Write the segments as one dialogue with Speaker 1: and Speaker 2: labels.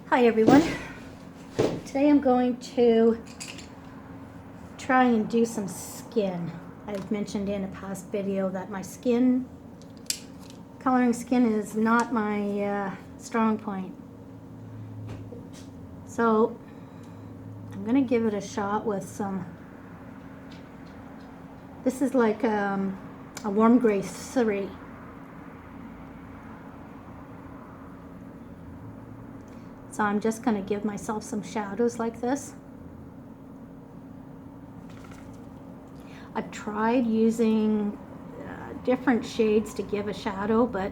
Speaker 1: Hi everyone. Today I'm going to try and do some skin. I've mentioned in a past video that my coloring skin is not my strong point. So I'm going to give it a shot with some, this is like a warm gray 3. So I'm just going to give myself some shadows like this. I've tried using different shades to give a shadow, but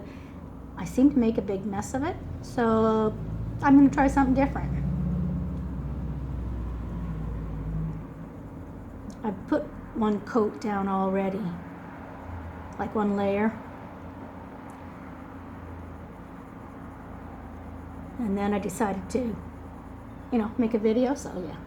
Speaker 1: I seem to make a big mess of it. So I'm going to try something different. I've put one coat down already, like one layer. And then I decided to, make a video, so yeah.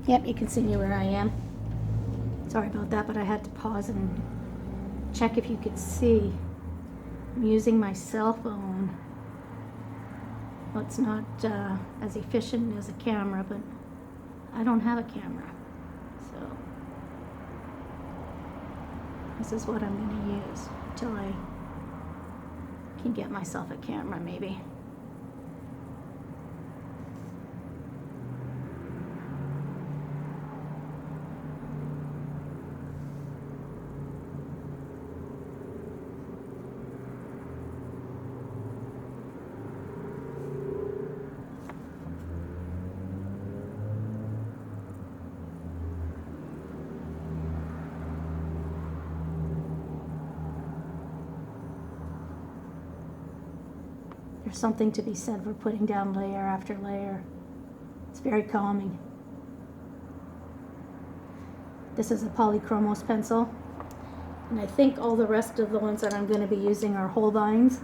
Speaker 1: Yep, you can see where I am. Sorry about that, but I had to pause and check if you could see. I'm using my cell phone. Well, it's not as efficient as a camera, but I don't have a camera. So this is what I'm going to use until I can get myself a camera, maybe. There's something to be said for putting down layer after layer. It's very calming. This is a polychromos pencil, and I think all the rest of the ones that I'm going to be using are Holbeins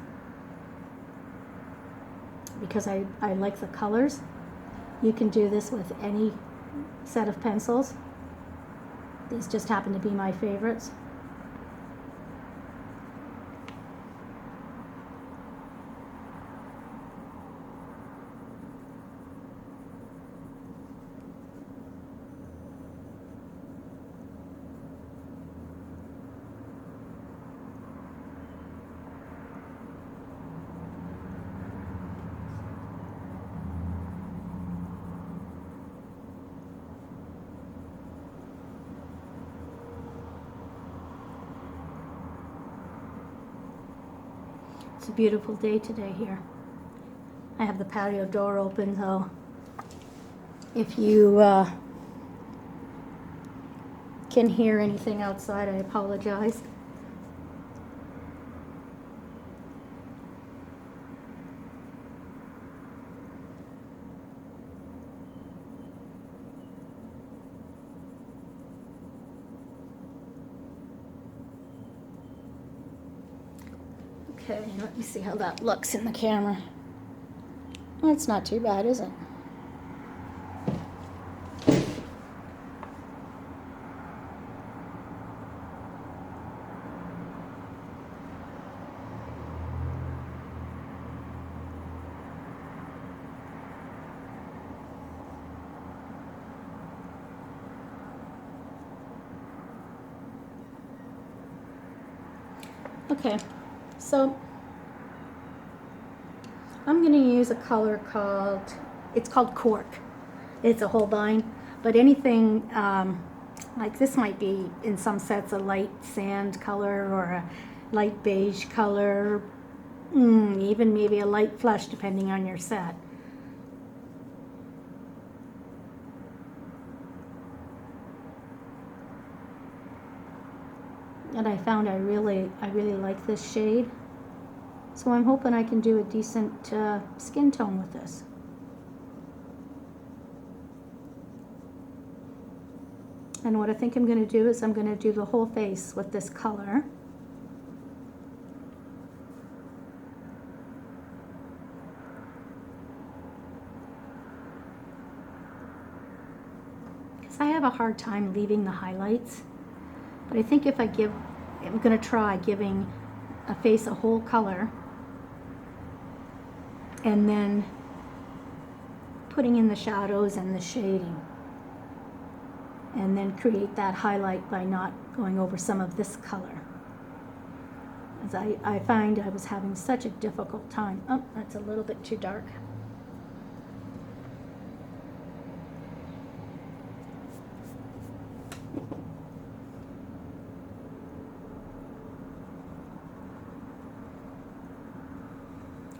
Speaker 1: because I like the colors. You can do this with any set of pencils. These just happen to be my favorites. It's a beautiful day today here. I have the patio door open, so if you can hear anything outside, I apologize. Okay, let me see how that looks in the camera. Well, it's not too bad, is it? Okay, so I'm going to use a color it's called Cork. It's a Holbein, but anything like this might be in some sets a light sand color or a light beige color, even maybe a light flush depending on your set. And I found I really like this shade. So I'm hoping I can do a decent skin tone with this. And what I think I'm going to do is I'm going to do the whole face with this color. I have a hard time leaving the highlights. But I think if I'm going to try giving a face a whole color and then putting in the shadows and the shading, and then create that highlight by not going over some of this color. As I find I was having such a difficult time. Oh, that's a little bit too dark.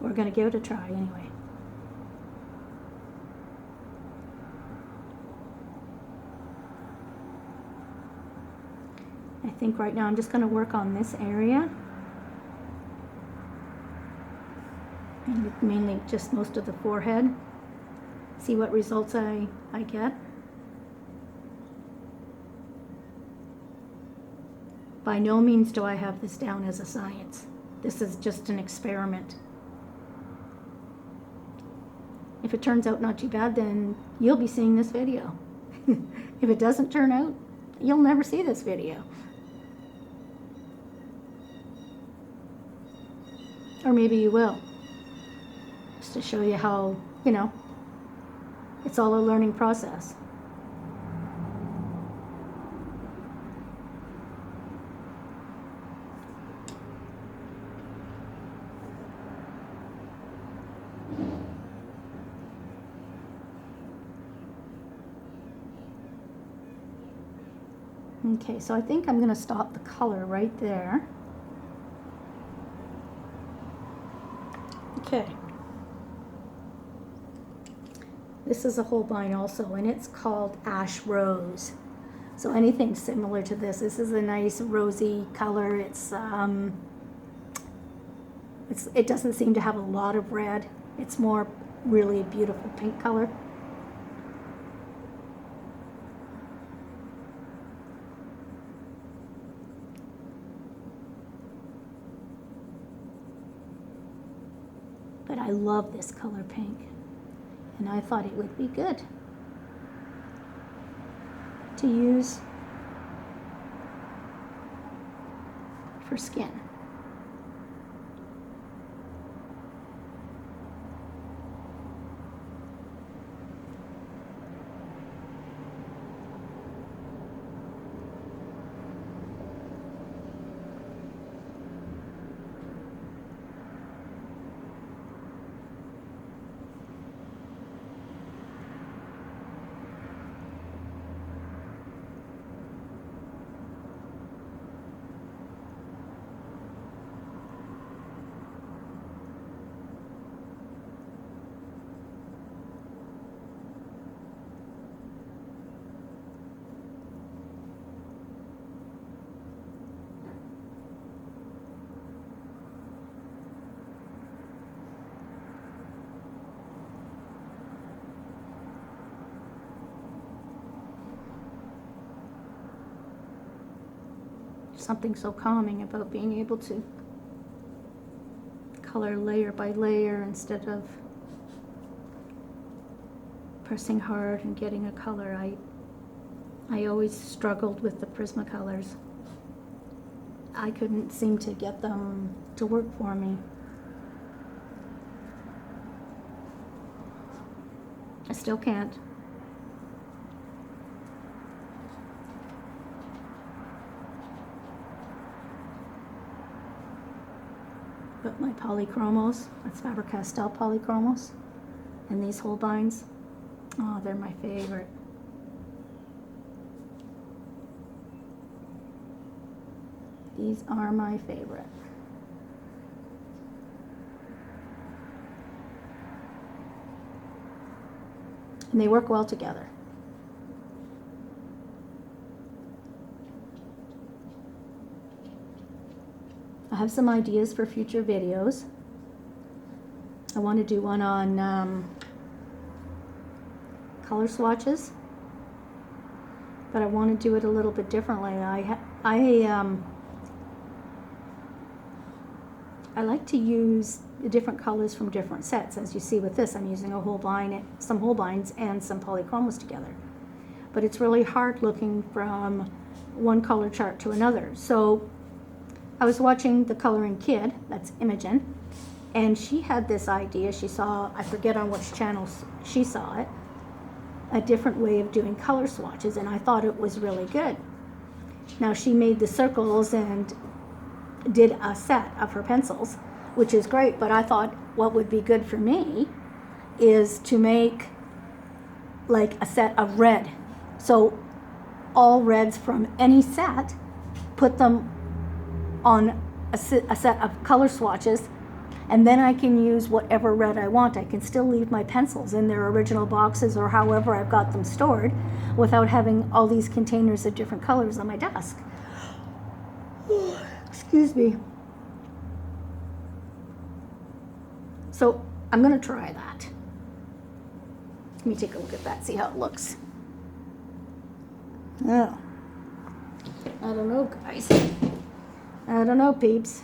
Speaker 1: We're going to give it a try anyway. I think right now I'm just going to work on this area. And mainly just most of the forehead. See what results I get. By no means do I have this down as a science. This is just an experiment. If it turns out not too bad, then you'll be seeing this video. If it doesn't turn out, you'll never see this video. Or maybe you will. Just to show you how, it's all a learning process. Okay, so I think I'm going to stop the color right there. Okay. This is a Holbein also, and it's called Ash Rose. So anything similar to this. This is a nice rosy color. It doesn't seem to have a lot of red. It's more really a beautiful pink color. But I love this color pink, and I thought it would be good to use for skin. Something so calming about being able to color layer by layer instead of pressing hard and getting a color. I always struggled with the Prismacolors. I couldn't seem to get them to work for me. I still can't. But my polychromos, that's Faber-Castell polychromos, and these Holbeins, oh, they're my favorite. These are my favorite. And they work well together. I have some ideas for future videos. I want to do one on color swatches, but I want to do it a little bit differently. I like to use the different colors from different sets. As you see with this, I'm using a Holbein, some Holbeins and some polychromos together. but it's really hard looking from one color chart to another. So I was watching The Coloring Kid, that's Imogen, and she had this idea. She saw, I forget on which channel she saw it, a different way of doing color swatches, and I thought it was really good. Now she made the circles and did a set of her pencils, which is great, but I thought what would be good for me is to make like a set of red. So all reds from any set, put them on a set of color swatches, and then I can use whatever red I want. I can still leave my pencils in their original boxes or however I've got them stored without having all these containers of different colors on my desk. Excuse me. So I'm going to try that. Let me take a look at that, see how it looks. Oh, I don't know, guys. I don't know, peeps.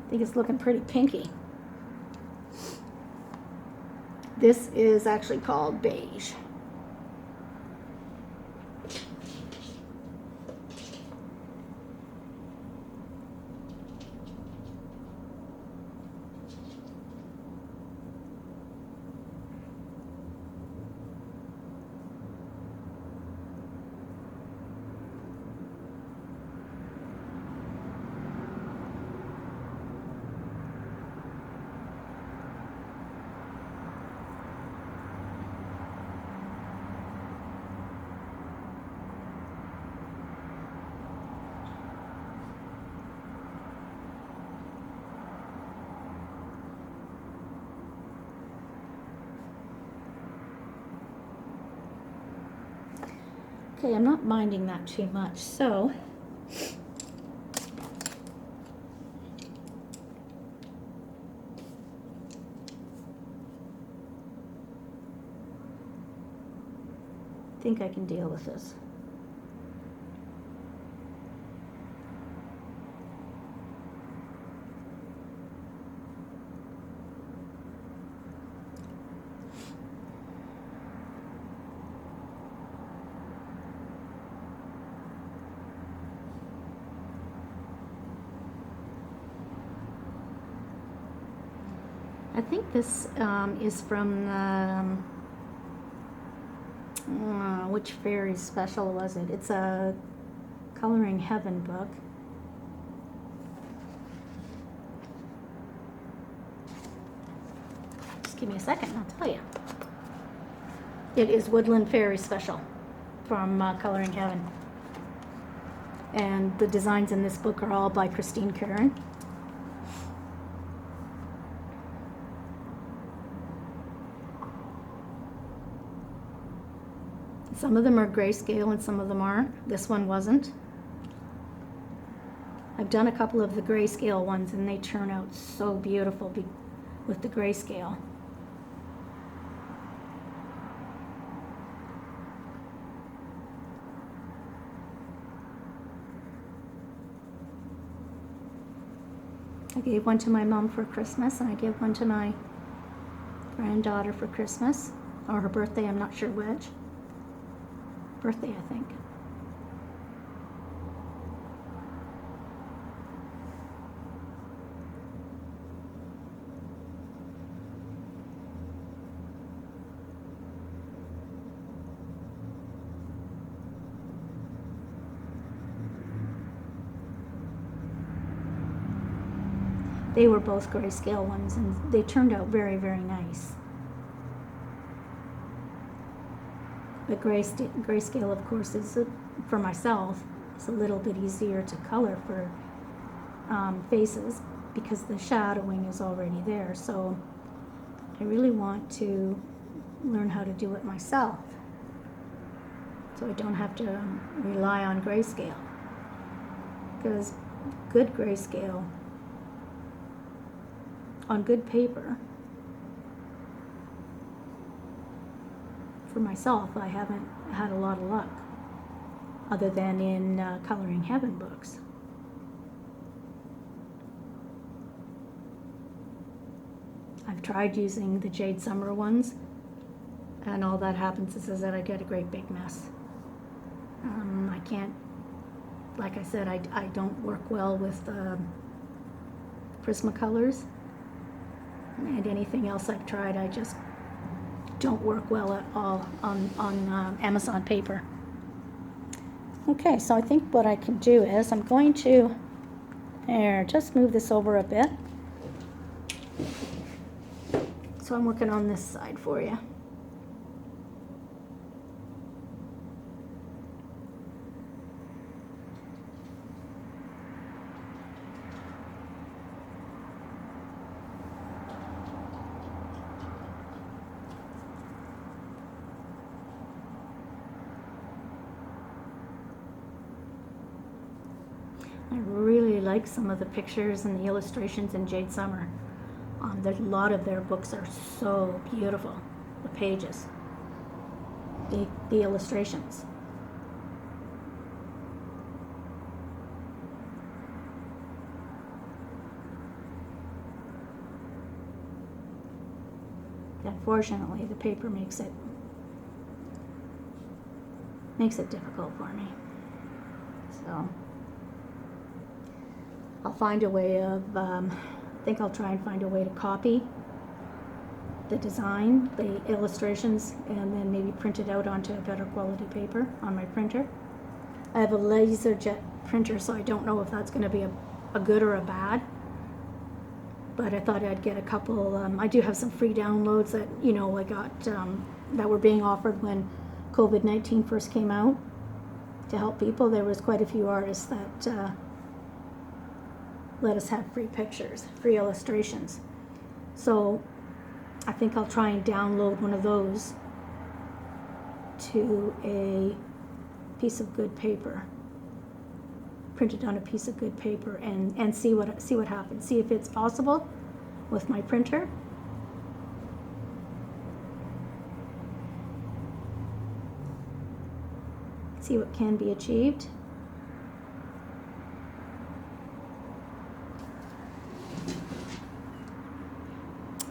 Speaker 1: I think it's looking pretty pinky. This is actually called beige. Okay, I'm not minding that too much, so I think I can deal with this. I think this is from which Fairies special was it? It's a Coloring Heaven book. Just give me a second, I'll tell you. It is Woodland Fairies special from Coloring Heaven. And the designs in this book are all by Christine Curran. Some of them are grayscale and some of them aren't. This one wasn't. I've done a couple of the grayscale ones and they turn out so beautiful with the grayscale. I gave one to my mom for Christmas and I gave one to my granddaughter for Christmas, or her birthday, I'm not sure which. Birthday, I think. They were both grayscale ones and they turned out very, very nice. But grayscale, of course, is for myself, it's a little bit easier to color for faces because the shadowing is already there. So I really want to learn how to do it myself so I don't have to rely on grayscale, because good grayscale on good paper, for myself, I haven't had a lot of luck other than in Coloring Heaven books. I've tried using the Jade Summer ones, and all that happens is that I get a great big mess. I can't, like I said, I don't work well with Prismacolors, and anything else I've tried, I just don't work well at all on Amazon paper. Okay, so I think what I can do is I'm going to just move this over a bit. So I'm working on this side for you. I really like some of the pictures and the illustrations in Jade Summer. There's a lot of their books are so beautiful. The pages, the illustrations. Unfortunately, the paper makes it difficult for me. So I'll find a way of, I think I'll try and find a way to copy the design, the illustrations, and then maybe print it out onto a better quality paper on my printer. I have a LaserJet printer, so I don't know if that's going to be a good or a bad. But I thought I'd get a couple, I do have some free downloads that, I got, that were being offered when COVID-19 first came out to help people. There was quite a few artists that let us have free pictures, free illustrations. So I think I'll try and download one of those to a piece of good paper, print it on a piece of good paper, and see what happens. See if it's possible with my printer. See what can be achieved.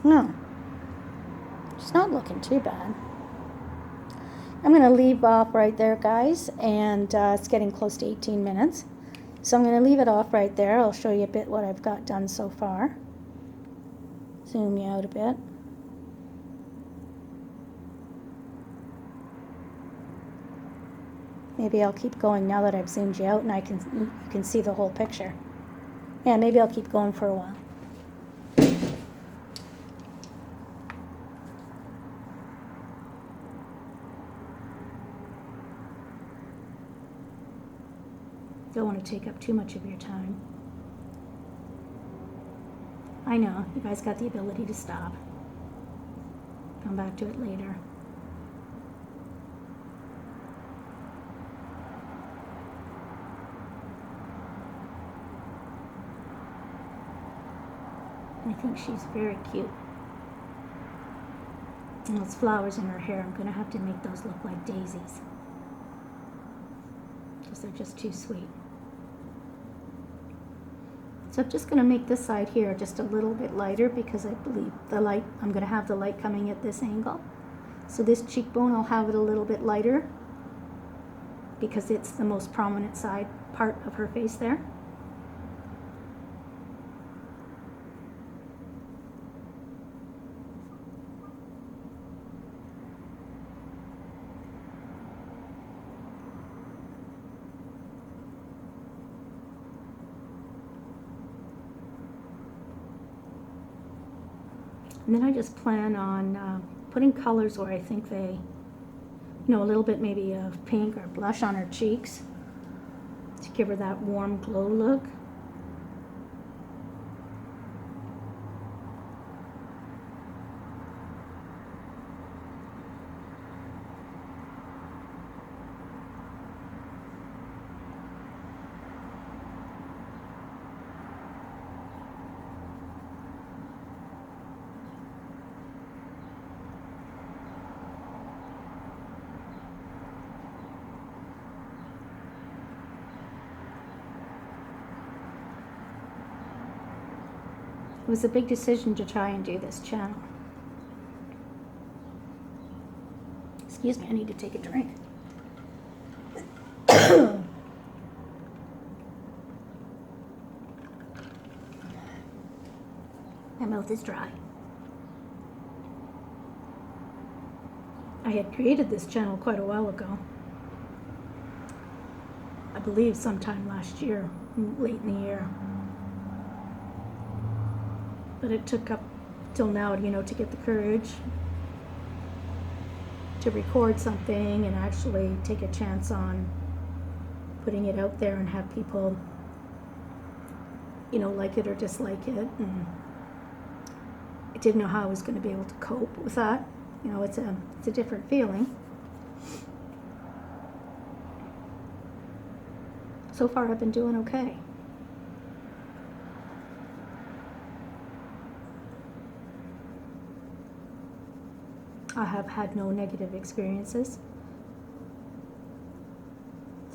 Speaker 1: No, it's not looking too bad. I'm going to leave off right there, guys, and it's getting close to 18 minutes. So I'm going to leave it off right there. I'll show you a bit what I've got done so far. Zoom you out a bit. Maybe I'll keep going now that I've zoomed you out and you can see the whole picture. Yeah, maybe I'll keep going for a while. Don't want to take up too much of your time. I know, you guys got the ability to stop. Come back to it later. I think she's very cute. And those flowers in her hair, I'm going to have to make those look like daisies, because they're just too sweet. So I'm just going to make this side here just a little bit lighter, because I believe I'm going to have the light coming at this angle. So this cheekbone, I'll have it a little bit lighter because it's the most prominent side part of her face there. And then I just plan on putting colors where I think they, a little bit maybe of pink or blush on her cheeks to give her that warm glow look. was a big decision to try and do this channel. Excuse me, I need to take a drink. My mouth is dry. I had created this channel quite a while ago. I believe sometime last year, late in the year. But it took up till now, to get the courage to record something and actually take a chance on putting it out there and have people, like it or dislike it. And I didn't know how I was going to be able to cope with that. It's a different feeling. So far, I've been doing okay. I have had no negative experiences,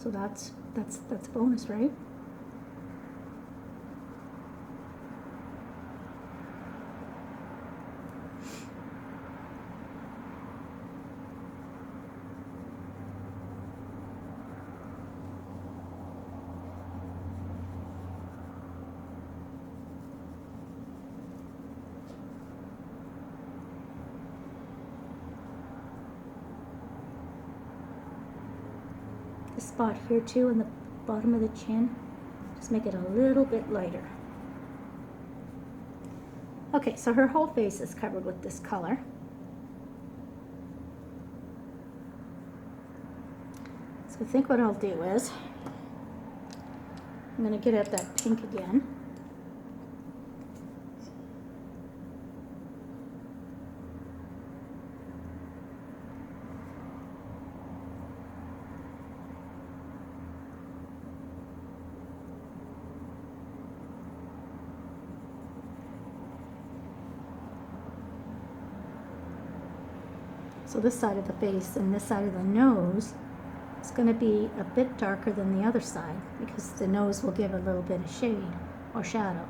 Speaker 1: so that's a bonus, right? This spot here too in the bottom of the chin, just make it a little bit lighter. Okay, so her whole face is covered with this color. So I think what I'll do is, I'm going to get at that pink again. So this side of the face and this side of the nose is going to be a bit darker than the other side because the nose will give a little bit of shade or shadow.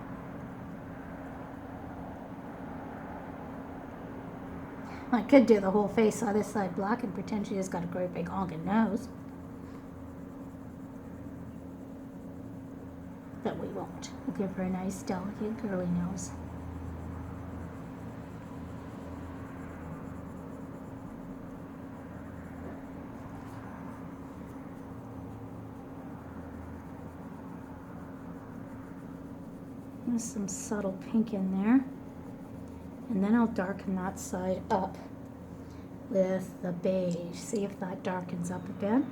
Speaker 1: I could do the whole face on this side black and pretend she just got a great big honking nose. But we won't. We'll give her a nice, delicate, girly nose. There's some subtle pink in there. And then I'll darken that side up with the beige. See if that darkens up a bit.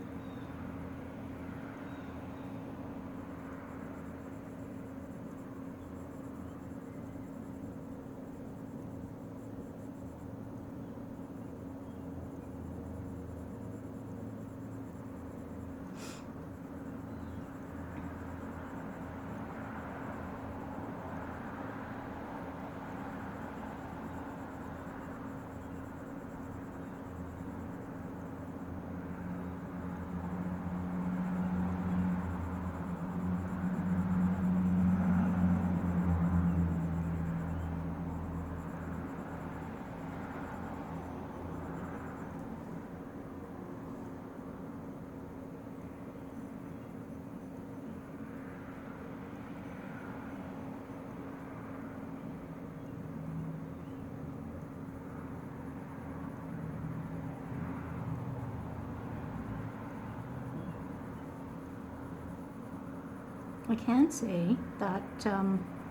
Speaker 1: I can say that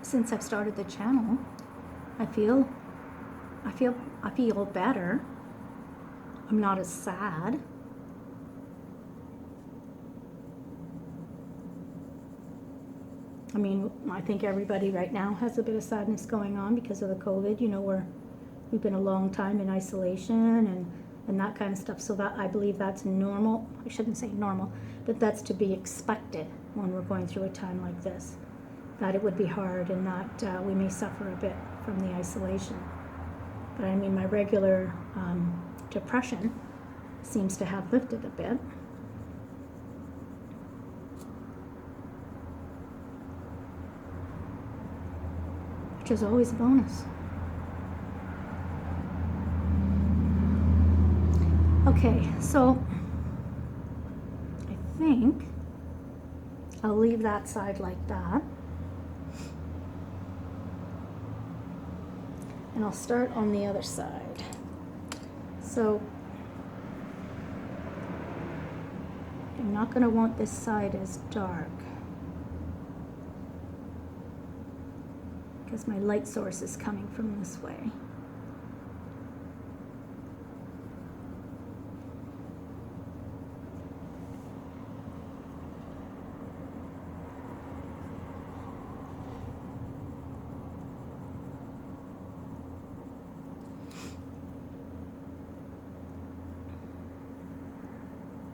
Speaker 1: since I've started the channel, I feel better. I'm not as sad. I mean, I think everybody right now has a bit of sadness going on because of the COVID. We've been a long time in isolation and that kind of stuff. So that I believe that's normal. I shouldn't say normal, but that's to be expected when we're going through a time like this. That it would be hard and that we may suffer a bit from the isolation. But I mean, my regular depression seems to have lifted a bit. which is always a bonus. Okay, so I think I'll leave that side like that. And I'll start on the other side. So I'm not going to want this side as dark because my light source is coming from this way.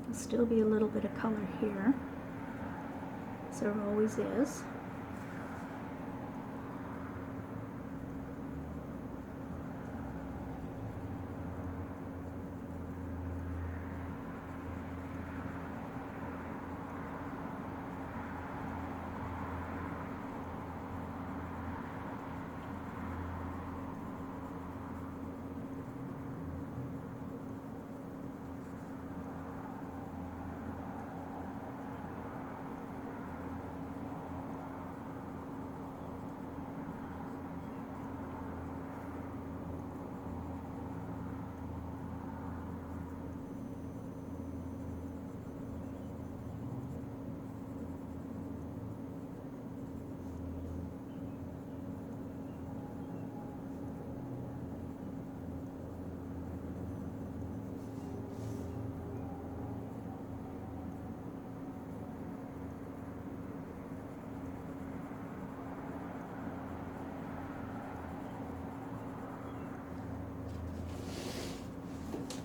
Speaker 1: There'll still be a little bit of color here, as there always is.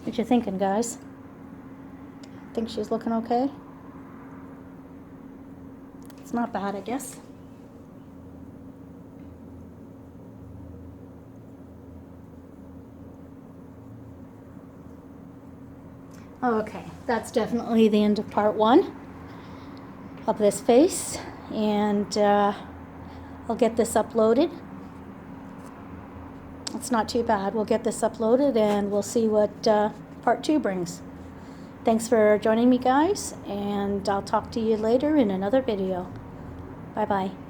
Speaker 1: What you thinking, guys? Think she's looking okay? It's not bad, I guess. Okay, that's definitely the end of part 1 of this face, and I'll get this uploaded. It's not too bad. We'll get this uploaded and we'll see what part 2 brings. Thanks for joining me, guys, and I'll talk to you later in another video. Bye-bye.